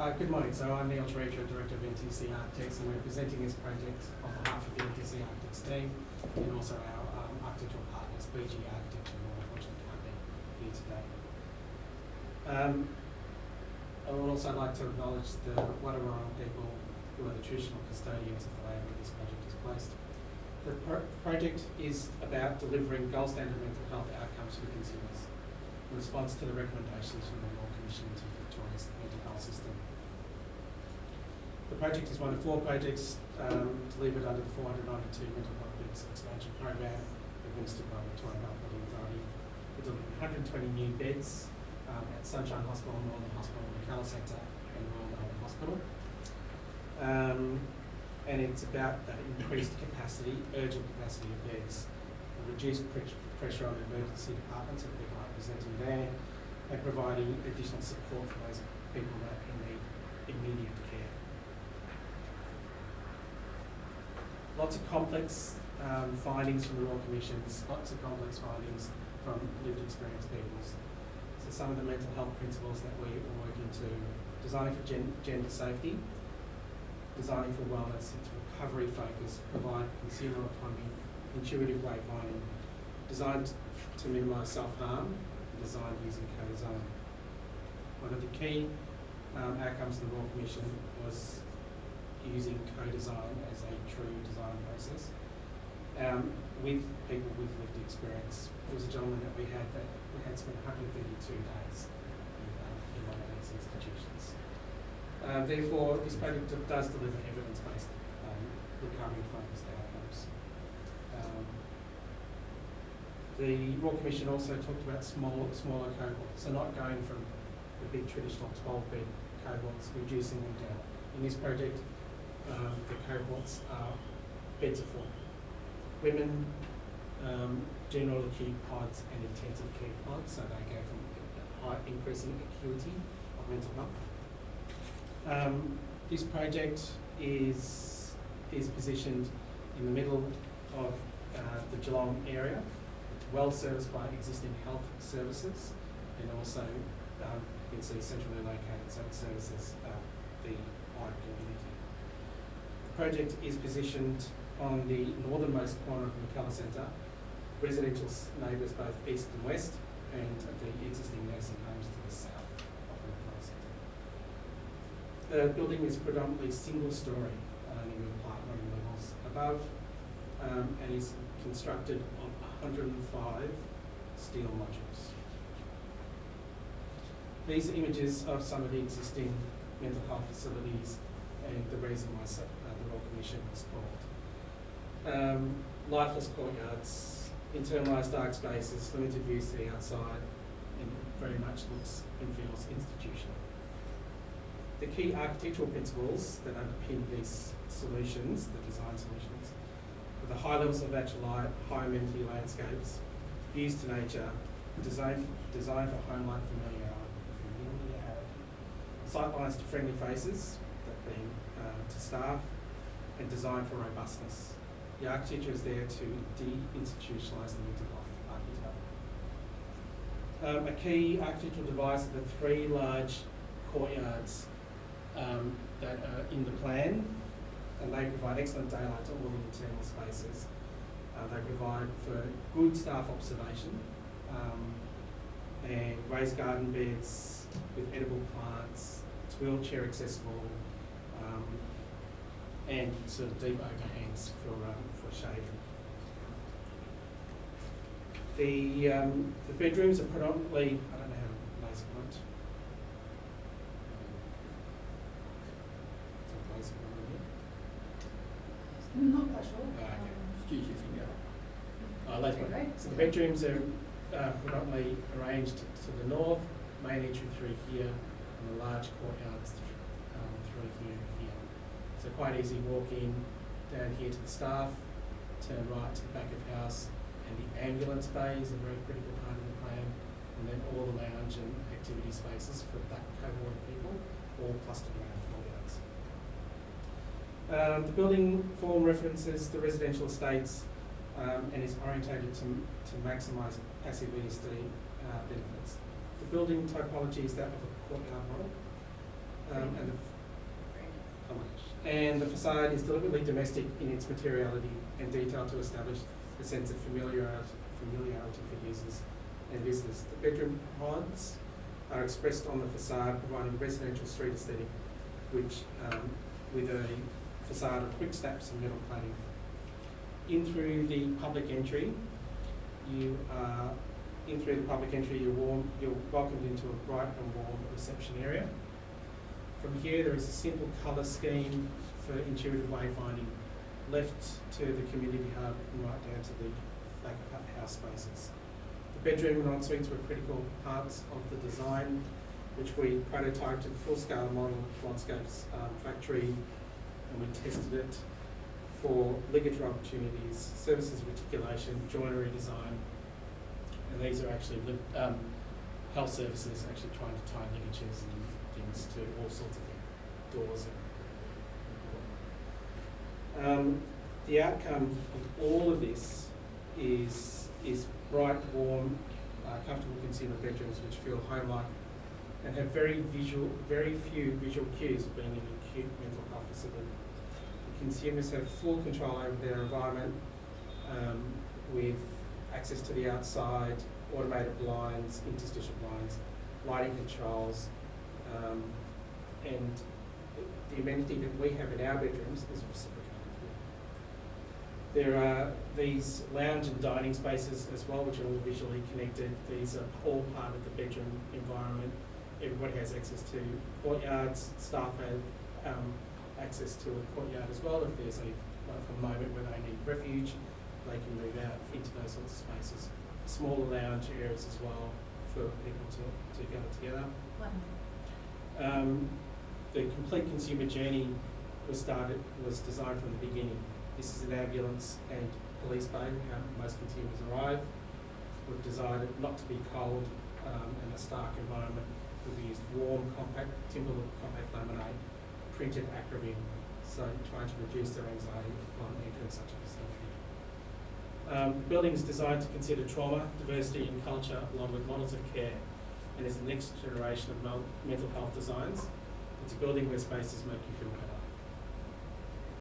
Good morning. So I'm Neil Treasurer, Director of NTC Architects, and we're presenting this project on behalf of the NTC Architects team and also our architectural partners, BG Architecture, who unfortunately can't be here today. I would also like to acknowledge the Wadawurrung people who are the traditional custodians of the land where this project is placed. The project is about delivering gold standard mental health outcomes for consumers in response to the recommendations from the Royal Commission into Victoria's mental health system. The project is one of 4 projects delivered under the 492 mental health beds expansion program administered by the Victorian Health Building Authority. We delivered 120 new beds at Sunshine Hospital, Northern Hospital, McKellar Centre and Royal Melbourne Hospital. And it's about that increased capacity, urgent capacity of beds, reduced pressure on the emergency departments that people are presenting there, and providing additional support for those people that need immediate care. Lots of complex findings from the Royal Commissions, lots of complex findings from lived experience peoples. So some of the mental health principles that we are working to: designing for gender safety, designing for wellness, it's recovery focus, provide consumer autonomy, intuitive wayfinding, designed to minimise self-harm, designed using co-design. One of the key outcomes of the Royal Commission was using co-design as a true design process with people with lived experience. There was a gentleman that we had spent 132 days in one of these institutions. Therefore, this project does deliver evidence-based recovery-focused outcomes. The Royal Commission also talked about smaller cohorts, so not going from the big traditional 12-bed cohorts, reducing them down. In this project, the cohorts are beds of 4. Women, general acute pods and intensive care pods, so they go from increasing acuity of mental health. This project is positioned in the middle of the Geelong area. It's well serviced by existing health services, and also you can see centrally located, so it services the wider community. The project is positioned on the northernmost corner of the McKellar Centre, residential neighbours both east and west, and the existing nursing homes to the south of the McKellar Centre. The building is predominantly single-storey, only with apartment levels above, and is constructed of 105 steel modules. These are images of some of the existing mental health facilities and the reason why the Royal Commission was called. Lifeless courtyards, internalised dark spaces, limited views to the outside, and very much looks and feels institutional. The key architectural principles that underpin these solutions, the design solutions, are the high levels of natural light, high amenity landscapes, views to nature, design for home-like familiarity, sightlines to friendly faces, that being to staff, and design for robustness. The architecture is there to de-institutionalise the mental health archetype. A key architectural device are the 3 large courtyards that are in the plan, and they provide excellent daylight to all the internal spaces. They provide for good staff observation and raised garden beds with edible plants. It's wheelchair accessible, and sort of deep overhangs for shading. The bedrooms are predominantly, I don't know how laser light. Is that laser light here? Not quite sure. Okay. Just use your finger. Laser light. So the bedrooms are predominantly arranged to the north, main entry through here, and the large courtyards through here and here. So quite easy walk in down here to the staff, turn right to the back of house, and the ambulance bay is a very critical part of the plan, and then all the lounge and activity spaces for that cohort of people, all clustered around courtyards. The building form references the residential estates and is orientated to maximise passive ESD benefits. The building typology is that of a courtyard model. And the façade is deliberately domestic in its materiality and detail to establish a sense of familiarity for users and visitors. The bedroom pods are expressed on the façade, providing residential street aesthetic, which with a façade of quick snaps and metal cladding. In through the public entry, you're welcomed into a bright and warm reception area. From here, there is a simple colour scheme for intuitive wayfinding, left to the community hub and right down to the back house spaces. The bedroom and en-suites were critical parts of the design, which we prototyped in full-scale model landscapes factory, and we tested it for ligature opportunities, services reticulation, joinery design, and these are actually health services actually trying to tie ligatures and things to all sorts of doors. The outcome of all of this is bright, warm, comfortable consumer bedrooms which feel home-like and have very few visual cues of being an acute mental health facility. The consumers have full control over their environment with access to the outside, automated blinds, interstitial blinds, lighting controls, and the amenity that we have in our bedrooms is reciprocated. There are these lounge and dining spaces as well, which are all visually connected. These are all part of the bedroom environment. Everybody has access to courtyards. Staff have access to a courtyard as well. If there's a moment where they need refuge, they can move out into those sorts of spaces. Smaller lounge areas as well for people to gather together. The complete consumer journey was designed from the beginning. This is an ambulance and police bay where most consumers arrive. We've designed it not to be cold in a stark environment. We've used warm, compact, timber compact laminate, printed acronym, so trying to reduce their anxiety upon entering such a facility. The building is designed to consider trauma, diversity and culture along with models of care, and is the next generation of mental health designs. It's a building where spaces make you feel better.